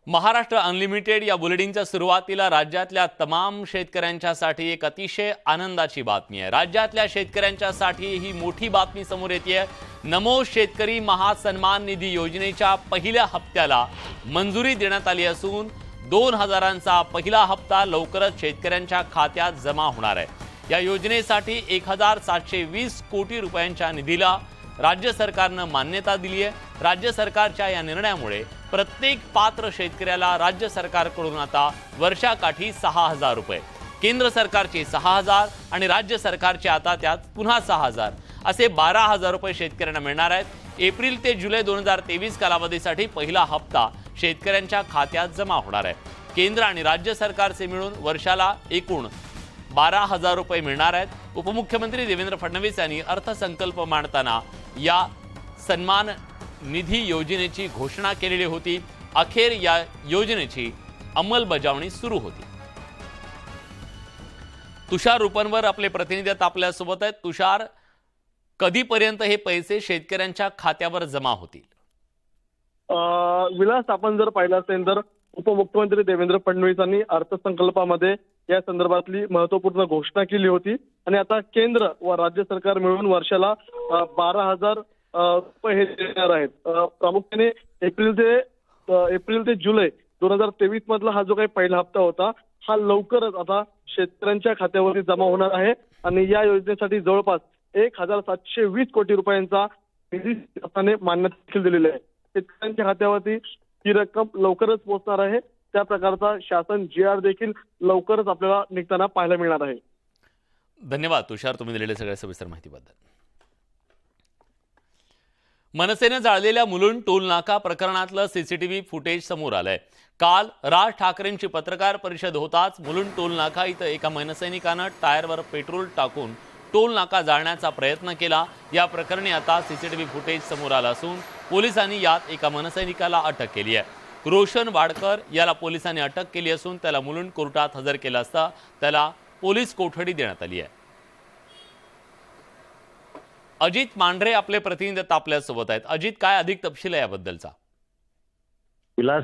Maharashtra unlimited या बुलेटिनच्या सुरुवातीला राज्यातल्या तमाम शेतकऱ्यांच्यासाठी एक अतिशय आनंदाची बातमी आहे। राज्यातल्या शेतकऱ्यांच्यासाठी ही मोठी बातमी समोर येते। नमो शेतकरी महासन्मान निधी योजनेच्या पहिल्या हप्त्याला मंजुरी देण्यात आली असून 2000चा पहिला हप्ता लवकरच शेतकऱ्यांच्या खात्यात जमा होणार आहे। या योजनेसाठी 1720 कोटी रुपयांच्या निधीला राज्य सरकारने मान्यता दिली आहे। राज्य सरकारच्या या निर्णयामुळे प्रत्येक पात्र शेतकऱ्याला राज्य सरकारकडून आता वर्षाकाठी 6000 रुपये, केंद्र सरकारचे 6000 आणि राज्य सरकारचे आता त्यात पुन्हा 6000 असे 12000 रुपये शेतकऱ्यांना मिळणार आहेत। एप्रिल ते जुलै 2023 कालावधीसाठी पहिला हप्ता शेतकऱ्यांच्या खात्यात जमा होणार आहे। केंद्र आणि राज्य सरकारचे मिळून वर्षाला एकूण 12000 रुपये मिळणार आहेत। उपमुख्यमंत्री देवेंद्र फडणवीस यांनी अर्थसंकल्प मांडताना या सन्मान निधी योजनेची घोषणा केलेली होती। अखेर या योजनेची अंमलबजावणी सुरू होती। तुषार रूपनवर आपले प्रतिनिधी आपल्या सोबत आहेत। तुषार, कधीपर्यंत हे पैसे शेतकऱ्यांच्या खात्यावर जमा होतील? विलास, आपण जर पाहिलं असेल तर उपमुख्यमंत्री देवेंद्र फडणवीस यांनी अर्थसंकल्पामध्ये या संदर्भातली महत्त्वपूर्ण घोषणा केली होती आणि आता केंद्र व राज्य सरकार मिळून वर्षाला 12000 रुपये हे देणार आहेत। प्रामुख्याने एप्रिल ते जुलै 2023 मधला हा जो काही पहिला हप्ता होता हा लवकरच आता शेतकऱ्यांच्या खात्यावरती जमा होणार आहे आणि या योजनेसाठी जवळपास 1720 कोटी रुपयांचा निधी शासनाने मान्यता देखील दिलेली आहे। शेतकऱ्यांच्या खात्यावरती ही रक्कम लवकरच पोहोचणार आहे। त्या प्रकारचा शासन GR देखील लवकरच आपल्याला निघताना पाहायला मिळणार आहे। धन्यवाद तुषार, तुम्ही दिलेल्या सगळ्या सविस्तर माहितीबद्दल। मनसेने जाळलेल्या मुलुंड टोल नाका प्रकरणातलं सीसीटीव्ही फुटेज समोर आलंय। काल राज ठाकरेंची पत्रकार परिषद होताच मुलुंड टोल नाका इथं एका मनसैनिकानं टायरवर पेट्रोल टाकून टोल नाका जाळण्याचा प्रयत्न केला। या प्रकरणी आता सीसीटीव्ही फुटेज समोर आलं असून पोलिसांनी यात एका मनसैनिकाला अटक केली आहे। रोशन वाडकर याला पोलिसांनी अटक केली असून त्याला मुलुंड कोर्टात हजर केलं असता त्याला पोलीस कोठडी देण्यात आली आहे। अजित मांढरे आपले प्रतिनिधी आपल्या सोबत आहेत। अजित, काय अधिक तपशील आहे याबद्दलचा? विलास,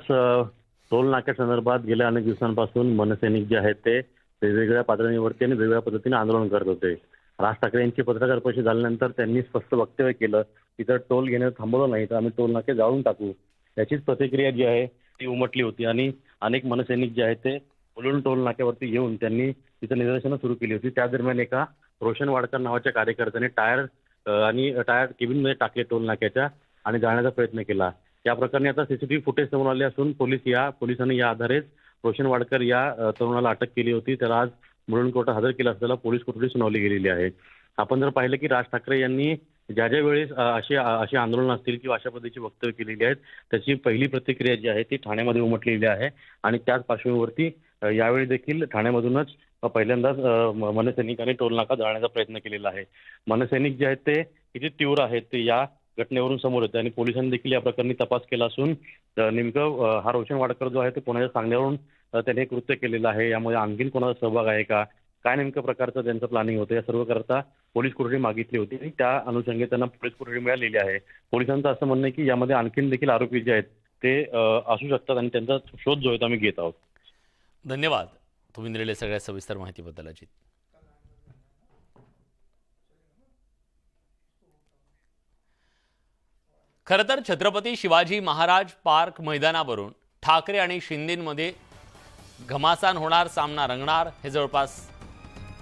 टोल नाक्या संदर्भात गेल्या अनेक दिवसांपासून मनसैनिक जे आहेत ते वेगवेगळ्या पातळीवरती आणि वेगवेगळ्या पद्धतीने आंदोलन करत होते। राज ठाकरे यांची पत्रकार परिषद झाल्यानंतर त्यांनी स्पष्ट वक्तव्य केलं की जर टोल घेणं थांबवलं नाही तर आम्ही टोल नाके जाळून टाकू। याचीच प्रतिक्रिया जी आहे ती उमटली होती आणि अनेक मनसैनिक जे आहेत ते मुलुंड टोल नाक्यावरती येऊन त्यांनी तिथं निदर्शनं सुरू केली होती। त्या दरम्यान एका रोशन वाडकर नावाच्या कार्यकर्त्याने टायर केबिनमध्ये टाकले टोल नाक्याच्या आणि जाळण्याचा प्रयत्न केला। या प्रकरणी आता सीसीटीव्ही फुटेज समोर आले असून पोलिसांनी या आधारेच रोशन वाडकर या तरुणाला अटक केली होती। त्याला आज मुलुंड कोर्टात हजर केलं असताना पोलीस कोठडी सुनावली गेलेली आहे। आपण जर पाहिलं की राज ठाकरे यांनी ज्या वेळेस अशी आंदोलन असतील किंवा अशा पद्धतीची वक्तव्य केलेली आहेत त्याची पहिली प्रतिक्रिया जी आहे ती ठाण्यामध्ये उमटलेली आहे आणि त्याच पार्श्वभूमीवरती यावेळी देखील ठाण्यामधूनच पहिल्यांदाच मनसैनिकांनी टोल नाका जाळण्याचा प्रयत्न केलेला आहे। मनसैनिक जे आहेत ते किती तीव्र आहेत ते या घटनेवरून समोर येते आणि पोलिसांनी देखील या प्रकरणी तपास केला असून नेमकं हा रोशन वाडकर जो आहे तो कोणाच्या सांगण्यावरून त्याने हे कृत्य केलेलं आहे, यामध्ये आणखीन कोणाचा सहभाग आहे का, काय नेमकं प्रकारचं त्यांचं प्लॅनिंग होतं, या सर्व करता पोलीस कोठडी मागितली होती आणि त्या अनुषंगाने त्यांना पोलीस कोठडी मिळालेली आहे। पोलिसांचं असं म्हणणं आहे की यामध्ये आणखीन देखील आरोपी जे आहेत ते असू शकतात आणि त्यांचा शोध जो आहे तो आम्ही घेत आहोत। धन्यवाद तुम्ही दिलेल्या सगळ्या सविस्तर माहितीबद्दल अजित। खरं तर छत्रपती शिवाजी महाराज पार्क मैदानावरून ठाकरे आणि शिंदेमध्ये घमासान होणार, सामना रंगणार हे जवळपास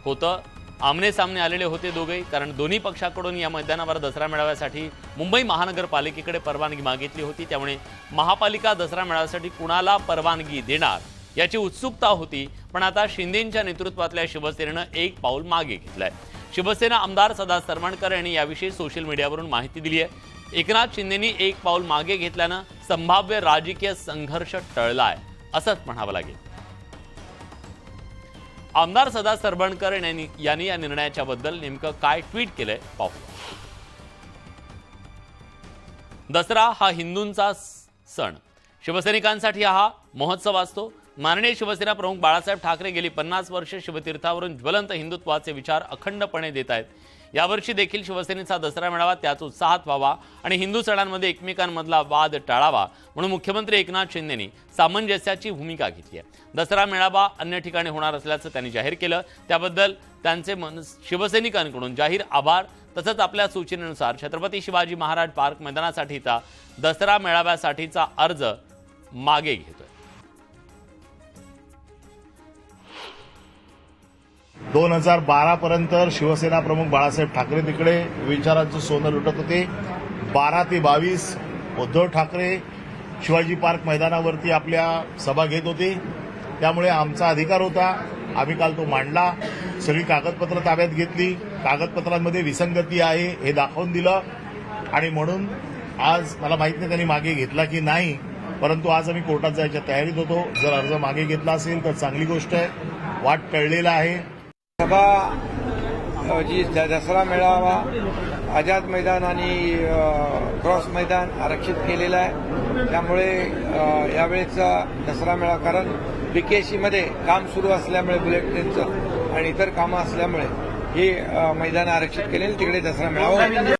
होतं। आमने सामने आलेले होते दोघे, कारण दोन्ही पक्षाकडून या मैदानावर दसरा मेळाव्यासाठी मुंबई महानगरपालिकेकडे परवानगी मागितली होती। त्यामुळे महापालिका दसरा मेळाव्यासाठी कुणाला परवानगी देणार याची उत्सुकता होती। पण आता शिंदेंच्या नेतृत्वातल्या शिवसेनेनं एक पाऊल मागे घेतलंय। शिवसेना आमदार सदा सरवणकर यांनी याविषयी सोशल मीडियावरून माहिती दिली आहे। एकनाथ शिंदेंनी एक पाऊल मागे घेतल्यानं संभाव्य राजकीय संघर्ष टळलाय असंच म्हणावं लागेल। आमदार सदा सरवणकर यांनी या निर्णयाच्या बद्दल नेमकं काय ट्विट केलंय पाहू। दसरा हा हिंदूंचा सण, शिवसैनिकांसाठी हा महोत्सव असतो। माननीय शिवसेना प्रमुख बाळासाहेब ठाकरे गेली 50 वर्षे शिवतीर्थावरून ज्वलंत हिंदुत्वाचे विचार अखंडपणे देत आहेत। यावर्षी देखील शिवसेनेचा दसरा मेळावा त्याच उत्साहात व्हावा आणि हिंदू सणांमध्ये एकमेकांमधला वाद टाळावा म्हणून मुख्यमंत्री एकनाथ शिंदेंनी सामंजस्याची भूमिका घेतली आहे। दसरा मेळावा अन्य ठिकाणी होणार असल्याचं त्यांनी जाहीर केलं। त्याबद्दल त्यांचे शिवसैनिकांकडून जाहीर आभार। तसंच आपल्या सूचनेनुसार छत्रपती शिवाजी महाराज पार्क मैदानासाठीचा दसरा मेळाव्यासाठीचा अर्ज मागे घेतोय। 2012 पर्यंत शिवसेना प्रमुख बाळासाहेब ठाकरे तिकडे विचारांचं सोनं लुटत होते। 12 ते 22 उद्धव ठाकरे शिवाजी पार्क मैदानावरती आपल्या सभा घेत होते। त्यामुळे आमचा अधिकार होता, आम्ही काल तो मांडला। सगळी कागदपत्र ताब्यात घेतली, कागदपत्रांमध्ये विसंगती आहे हे दाखवून दिलं आणि म्हणून आज मला माहित नाही त्यांनी मागे घेतला की नाही, परंतु आज आम्ही कोर्टात जायच्या तयारीत होतो। जर अर्ज मागे घेतला असेल तर चांगली गोष्ट आहे, वाट टळलेला आहे। सभा जी दसरा मेळावा आझाद मैदान आणि क्रॉस मैदान आरक्षित केलेलं आहे। त्यामुळे यावेळेचा दसरा मेळावा कारण बीकेसीमध्ये काम सुरू असल्यामुळे बुलेट ट्रेनचं आणि इतर कामं असल्यामुळे हे मैदान आरक्षित केलेलं तिकडे दसरा मेळावा।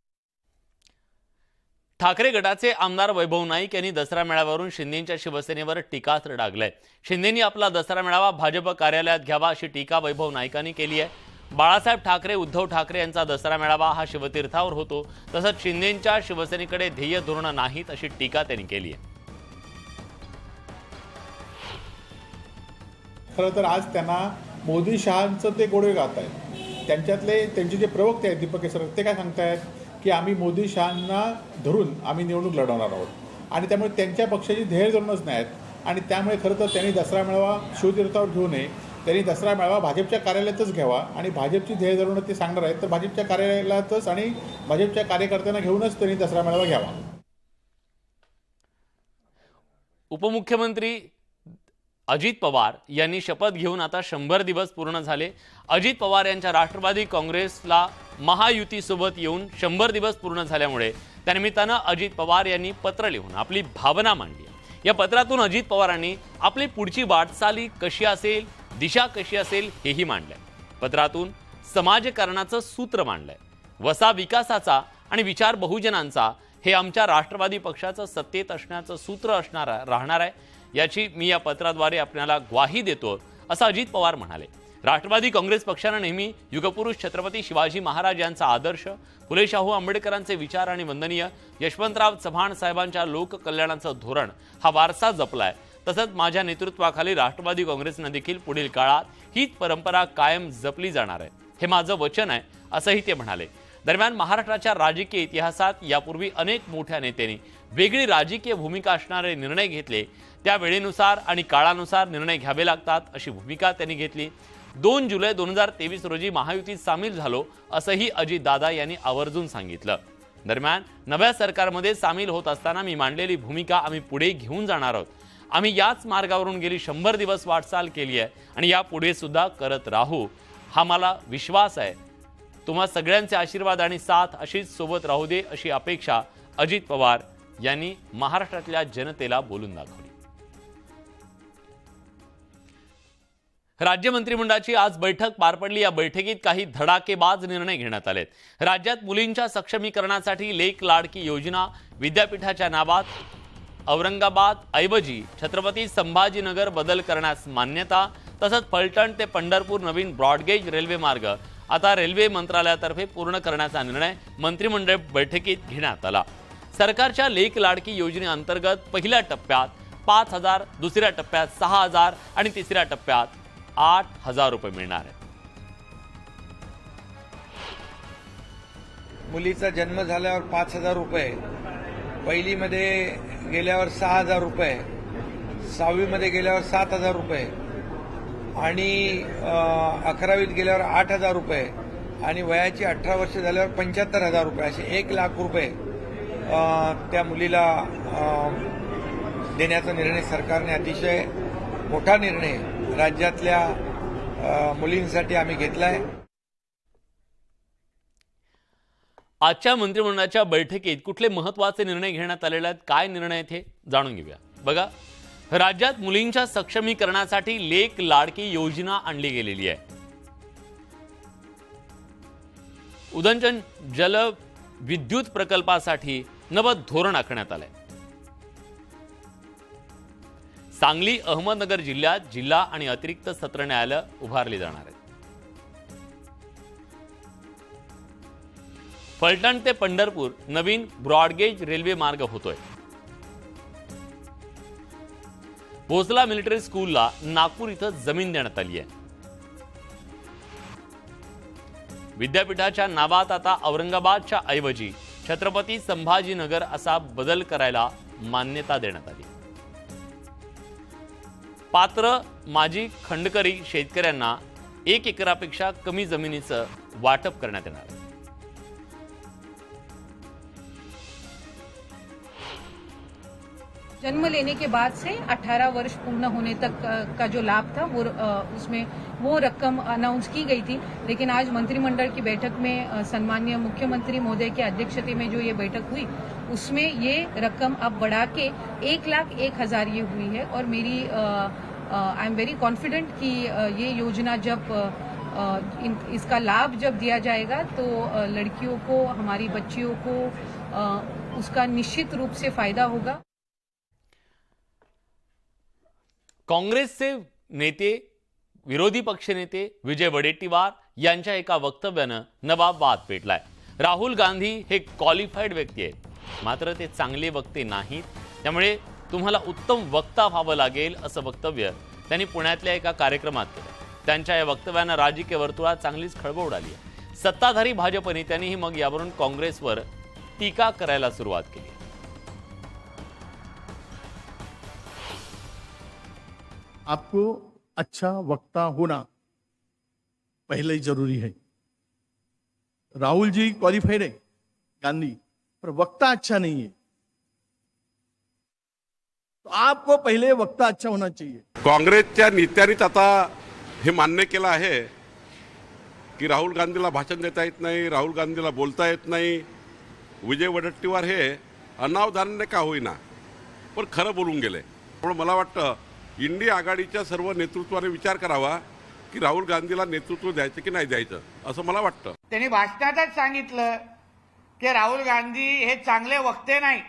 ठाकरे गटाचे आमदार वैभव नाईक यांनी दसरा मेळाव्यावरून शिंदेंच्या शिवसेनेवर टीकास्त्र डागलंय। शिंदेंनी आपला दसरा मेळावा भाजप कार्यालयात घ्यावा अशी टीका वैभव नाईकांनी केली आहे। बाळासाहेब ठाकरे उद्धव ठाकरे यांचा दसरा मेळावा हा शिवतीर्थावर होतो, तसंच शिंदेंच्या शिवसेनेकडे ध्येय धोरणं नाहीत अशी टीका त्यांनी केली आहे। खरं तर आज त्यांना मोदी शहांचं ते गोडवे गात आहेत। त्यांचे जे प्रवक्ते आहेत दीपक केसरकर ते काय सांगतायत की आम्ही मोदी शहांना धरून आम्ही निवडणूक लढवणार आहोत आणि त्यामुळे त्यांच्या पक्षाची ध्येय धोरणच नाहीत आणि त्यामुळे खरं तर त्यांनी दसरा मेळावा शिवतीर्थावर घेऊ नये, त्यांनी दसरा मेळावा भाजपच्या कार्यालयातच घ्यावा आणि भाजपची ध्येय धोरणं ते सांगणार आहेत तर भाजपच्या कार्यालयातच आणि भाजपच्या कार्यकर्त्यांना घेऊनच त्यांनी दसरा मेळावा घ्यावा। उपमुख्यमंत्री अजित पवार यांनी शपथ घेऊन आता 100 दिवस पूर्ण झाले। अजित पवार यांच्या राष्ट्रवादी काँग्रेसला महायुतीसोबत येऊन 100 दिवस पूर्ण झाल्यामुळे त्यानिमित्तानं अजित पवार यांनी पत्र लिहून आपली भावना मांडली। या पत्रातून अजित पवारांनी आपली पुढची वाटचाली कशी असेल, दिशा कशी असेल हेही मांडलंय। पत्रातून समाजकारणाचं सूत्र मांडलंय। वसा विकासाचा आणि विचार बहुजनांचा हे आमच्या राष्ट्रवादी पक्षाचं सत्तेत असण्याचं सूत्र राहणार आहे, याची मी या पत्राद्वारे आपल्याला ग्वाही देतो असं अजित पवार म्हणाले। राष्ट्रवादी काँग्रेस पक्षानं नेहमी युगपुरुष छत्रपती शिवाजी महाराज यांचा आदर्श, फुले शाहू आंबेडकरांचे विचार आणि वंदनीय यशवंतराव चव्हाण साहेबांच्या लोककल्याणाचं धोरण हा वारसा जपलाय। तसंच माझ्या नेतृत्वाखाली राष्ट्रवादी काँग्रेसनं देखील पुढील काळात हीच परंपरा कायम जपली जाणार आहे, हे माझं वचन आहे असंही ते म्हणाले। दरम्यान महाराष्ट्राच्या राजकीय इतिहासात यापूर्वी अनेक मोठ्या नेत्यांनी वेगळी राजकीय भूमिका असणारे निर्णय घेतले, त्या वेळेनुसार आणि काळानुसार निर्णय घ्यावे लागतात अशी भूमिका त्यांनी घेतली। 2 जुलै 2023 रोजी महायुतीत सामील झालो असंही अजितदादा यांनी आवर्जून सांगितलं। दरम्यान नव्या सरकारमध्ये सामील होत असताना मी मांडलेली भूमिका आम्ही पुढे घेऊन जाणार आहोत। आम्ही याच मार्गावरून गेली 100 दिवस वाटचाल केली आहे आणि यापुढे सुद्धा करत राहू, हा मला विश्वास आहे। तुम्हा सगळ्यांचे आशीर्वाद आणि साथ अशीच सोबत राहू दे अशी अपेक्षा अजित पवार यांनी महाराष्ट्रातल्या जनतेला बोलून दाखवली। राज्य मंत्रिमंडळाची आज बैठक पार पडली। या बैठकीत काही धडाकेबाज निर्णय घेण्यात आलेत। राज्यात मुलींच्या सक्षमीकरणासाठी लेक लाडकी योजना विद्यापीठाच्या नावात औरंगाबाद ऐवजी छत्रपती संभाजीनगर बदल करण्यास मान्यता। तसंच फलटण ते पंढरपूर नवीन ब्रॉडगेज रेल्वे मार्ग आता रेल्वे मंत्रालयातर्फे पूर्ण करण्याचा निर्णय मंत्रिमंडळ बैठकीत घेण्यात आला। सरकारच्या लेक लाडकी योजनेअंतर्गत पहिल्या टप्प्यात 5,000, दुसऱ्या टप्प्यात 6,000 आणि तिसऱ्या टप्प्यात 8,000 रुपये मिळणार आहेत। मुलीचा जन्म झाल्यावर 5,000 रुपये, पहिलीमध्ये गेल्यावर 6,000 रुपये, 6वीमध्ये गेल्यावर 7,000 रुपये आणि 11वीत गेल्यावर 8,000 रुपये आणि वयाची 18 वर्ष झाल्यावर 75,000 रुपये असे 1,00,000 रुपये त्या मुलीला देण्याचा निर्णय सरकारने अतिशय मोठा निर्णय राज्यातल्या मुलींसाठी आम्ही घेतलाय। आजच्या मंत्रिमंडळाच्या बैठकीत कुठले महत्त्वाचे निर्णय घेण्यात आलेले आहेत, काय निर्णय आहेत हे जाणून घेऊया। बघा, राज्यात मुलींच्या सक्षमीकरणासाठी लेक लाडकी योजना आणली गेलेली आहे। उदंचन जल विद्युत प्रकल्पासाठी नवं धोरण आखण्यात आलंय. सांगली अहमदनगर जिल्ह्यात जिल्हा आणि अतिरिक्त सत्र न्यायालय उभारली जाणार आहेत. फलटण ते पंढरपूर नवीन ब्रॉडगेज रेल्वे मार्ग होतोय. भोसला मिलिटरी स्कूलला नागपूर इथं जमीन देण्यात आली आहे. विद्यापीठाच्या नावात आता औरंगाबादच्या ऐवजी छत्रपती संभाजीनगर असा बदल करायला मान्यता देण्यात आली. पात्र माजी खंडकरी शेतकऱ्यांना 1 एकरापेक्षा कमी जमिनीचं वाटप करण्यात येणार आहे. जन्म लेने के बाद से 18 वर्ष पूर्ण होने तक का जो लाभ था उसमें वो रकम अनाउंस की गई थी, लेकिन आज मंत्रिमंडल की बैठक में सम्माननीय मुख्यमंत्री महोदय की अध्यक्षता में जो ये बैठक हुई उसमें ये रकम अब बढ़ा के 1,01,000 ये हुई है. और मेरी आई एम वेरी कॉन्फिडेंट कि ये योजना जब इसका लाभ जब दिया जाएगा तो लड़कियों को, हमारी बच्चियों को उसका निश्चित रूप से फायदा होगा. काँग्रेसचे नेते, विरोधी पक्षनेते विजय वडेट्टीवार यांच्या एका वक्तव्यानं नवा वाद पेटलाय. राहुल गांधी हे क्वालिफाईड व्यक्ती आहेत, मात्र ते चांगले वक्ते नाहीत, त्यामुळे तुम्हाला उत्तम वक्ता व्हावं लागेल असं वक्तव्य त्यांनी पुण्यातल्या एका कार्यक्रमात केलं. त्यांच्या या वक्तव्यानं राजकीय वर्तुळात चांगलीच खळबळ उडाली आहे. सत्ताधारी भाजप नेत्यांनीही मग यावरून काँग्रेसवर टीका करायला सुरुवात केली. आपको अच्छा वक्ता होना पहले ही जरूरी है. राहुल जी क्वालिफाइड है, गांधी, पर वक्ता अच्छा नहीं है. तो आपको पहले वक्ता अच्छा होना चाहिए. काँग्रेसच्या नेत्यांनीच आता हे मान्य केलं आहे की राहुल गांधीला भाषण देता येत नाही, राहुल गांधीला बोलता येत नाही. विजय वडेट्टीवार हे अनावधानाने का होईना पण खरं बोलून गेले. त्यामुळे मला वाटतं इंडिया आघाडीच्या सर्व नेतृत्वाने विचार करावा की राहुल गांधीला नेतृत्व द्यायचं की नाही द्यायचं, असं मला वाटतं. त्यांनी भाषणातच सांगितलं की राहुल गांधी हे चांगले वक्ते नाही,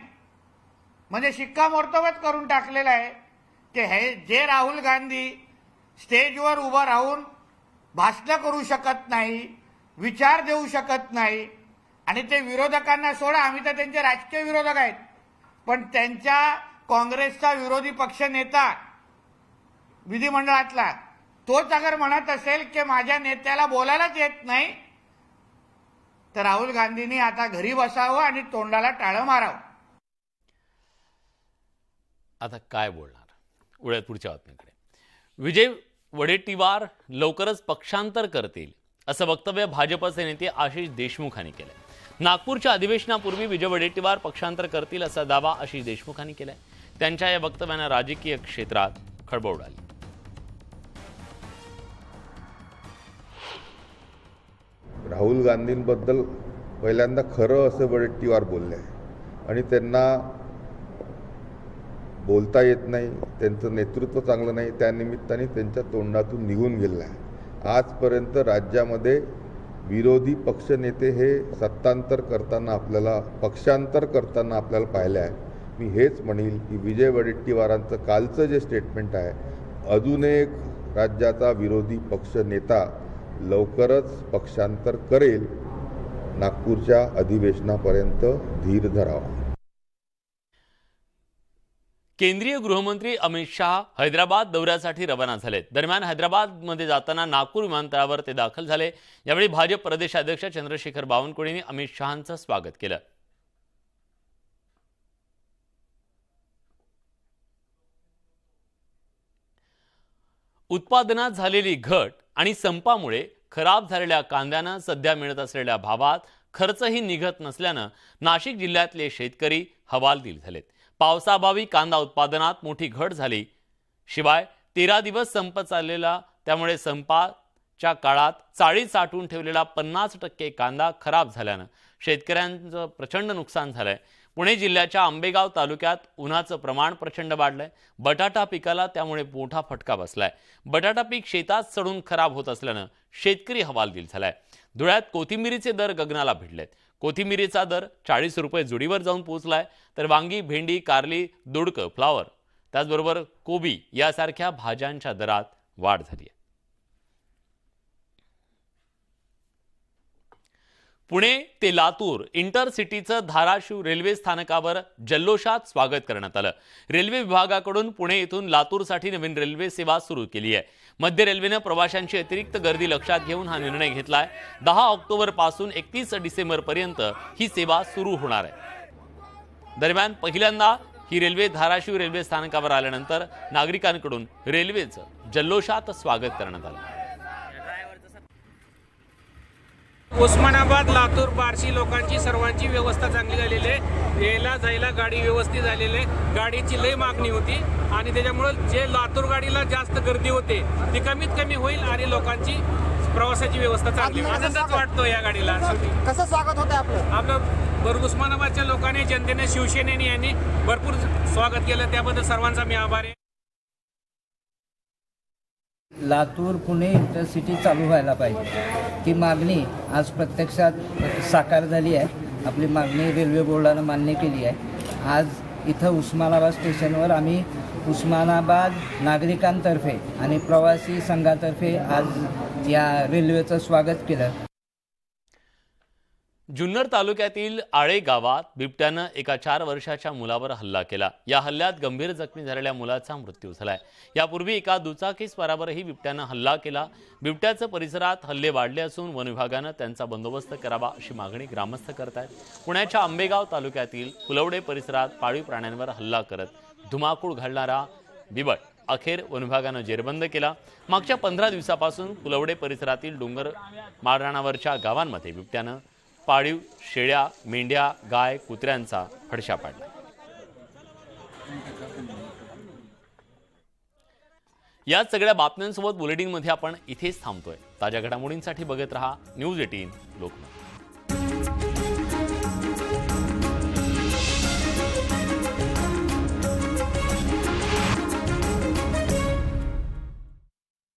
म्हणजे शिक्कामोर्तबच करून टाकलेलं आहे की हे जे राहुल गांधी स्टेजवर उभं राहून भाषण करू शकत नाही, विचार देऊ शकत नाही, आणि ते विरोधकांना सोडा, आम्ही तर त्यांचे राजकीय विरोधक आहेत, पण त्यांच्या काँग्रेसचा विरोधी पक्ष नेता विधिमंडळातला तोच अगर म्हणत असेल की माझ्या नेत्याला बोलायलाच येत नाही, तर राहुल गांधींनी आता घरी बसावं आणि तोंडाला टाळं मारावं. आता काय बोलणार? उड्यात पुढच्या बातमीकडे. विजय वडेट्टीवार लवकरच पक्षांतर करतील असं वक्तव्य भाजपचे नेते आशिष देशमुख यांनी केलंय. नागपूरच्या अधिवेशनापूर्वी विजय वडेट्टीवार पक्षांतर करतील असा दावा आशिष देशमुख यांनी केलाय. त्यांच्या या वक्तव्यानं राजकीय क्षेत्रात खळबळ उडाली. राहुल गांधींबद्दल पहिल्यांदा खरं असं वडेट्टीवार बोलले आहे आणि त्यांना बोलता येत नाही, त्यांचं नेतृत्व चांगलं नाही, त्यानिमित्ताने त्यांच्या तोंडातून निघून गेलं आहे. आजपर्यंत राज्यामध्ये विरोधी पक्षनेते हे सत्तांतर करताना आपल्याला, पक्षांतर करताना आपल्याला पाहिलं आहे. मी हेच म्हणेल की विजय वडेट्टीवारांचं कालचं जे स्टेटमेंट आहे, अजून एक राज्याचा विरोधी पक्ष नेता लवकरच पक्षांतर करेल, नागपूरच्या अधिवेशनापर्यंत धीर धरावा. केंद्रीय गृहमंत्री अमित शाह हैदराबाद दौऱ्यासाठी रवाना झालेत. दरम्यान हैदराबादमध्ये जाताना नागपूर विमानतळावर ते दाखल झाले. यावेळी भाजप प्रदेशाध्यक्ष चंद्रशेखर बावनकुळेंनी अमित शहांचं स्वागत केलं. उत्पादनात झालेली घट आणि संपामुळे खराब झालेल्या कांद्यानं सध्या मिळत असलेल्या भावात खर्चही निघत नसल्यानं नाशिक जिल्ह्यातले शेतकरी हवालदिल झालेत. पावसाअभावी कांदा उत्पादनात मोठी घट झाली. शिवाय 13 दिवस संप चाललेला, त्यामुळे संपाच्या काळात चाळीत साठवून ठेवलेला 50% कांदा खराब झाल्यानं शेतकऱ्यांचं प्रचंड नुकसान झालंय. पुणे जिल्ह्याच्या आंबेगाव तालुक्यात उन्हाचं प्रमाण प्रचंड वाढलंय. बटाटा पिकाला त्यामुळे मोठा फटका बसलाय. बटाटा पीक शेतात सडून खराब होत असल्यानं शेतकरी हवालदिल झालाय. धुळ्यात कोथिंबिरीचे दर गगनाला भिडलेत. कोथिंबिरीचा दर 40 रुपये जुडीवर जाऊन पोहोचलाय, तर वांगी, भेंडी, कारली, दोडकं, फ्लावर त्याचबरोबर कोबी यासारख्या भाज्यांच्या दरात वाढ झाली आहे. पुणे ते लातूर इंटरसिटीचं धाराशिव रेल्वे स्थानकावर जल्लोषात स्वागत करण्यात आलं. रेल्वे विभागाकडून पुणे येथून लातूरसाठी नवीन रेल्वे सेवा सुरू केली आहे. मध्य रेल्वेनं प्रवाशांची अतिरिक्त गर्दी लक्षात घेऊन हा निर्णय घेतलाय. 10 ऑक्टोबर पासून 31 डिसेंबर पर्यंत ही सेवा सुरू होणार आहे. दरम्यान पहिल्यांदा ही रेल्वे धाराशिव रेल्वे स्थानकावर आल्यानंतर नागरिकांकडून रेल्वेचं जल्लोषात स्वागत करण्यात आलं. उस्मानाबाद, लातूर, बार्शी लोकांची सर्वांची व्यवस्था चांगली झालेली आहे. यायला जायला गाडी व्यवस्थित झालेली आहे. गाडीची लई मागणी होती आणि त्याच्यामुळे जे लातूर गाडीला जास्त गर्दी होते ती कमीत कमी होईल आणि लोकांची प्रवासाची व्यवस्था चांगली. आनंदच वाटतो या गाडीला. कसं स्वागत होतं आपलं उस्मानाबादच्या लोकांनी, जनतेने, शिवसेनेने यांनी भरपूर स्वागत केलं. त्याबद्दल सर्वांचा मी आभार आहे. लातूर पुणे इंटरसिटी चालू व्हायला पाहिजे. ती मागणी आज प्रत्यक्षात साकार झाली आहे. आपली मागणी रेल्वे बोर्डानं मान्य केली आहे. आज इथं उस्मानाबाद स्टेशनवर आम्ही उस्मानाबाद नागरिकांतर्फे आणि प्रवासी संघातर्फे आज या रेल्वेचं स्वागत केलं. जुन्नर तालुक्यातील आळे गावात बिबट्यानं एका 4 वर्षाच्या मुलावर हल्ला केला. या हल्ल्यात गंभीर जखमी झालेल्या मुलाचा मृत्यू झालाय. यापूर्वी एका दुचाकीस्वारावरही बिबट्यानं हल्ला केला. बिबट्याचं परिसरात हल्ले वाढले असून वन विभागानं त्यांचा बंदोबस्त करावा अशी मागणी ग्रामस्थ करतायत. पुण्याच्या आंबेगाव तालुक्यातील फुलवडे परिसरात पाळीव प्राण्यांवर हल्ला करत धुमाकूळ घालणारा बिबट अखेर वन विभागानं जेरबंद केला. मागच्या 15 दिवसापासून फुलवडे परिसरातील डोंगर माळरानावरच्या गावांमध्ये बिबट्यानं पाळीव शेळ्या, मेंढ्या, गाय, कुत्र्यांचा फडशा पाडला. या सगळ्या बातम्यांसोबत बुलेटिनमध्ये आपण इथेच थांबतोय. ताज्या घडामोडींसाठी बघत रहा न्यूज 18 लोकमत.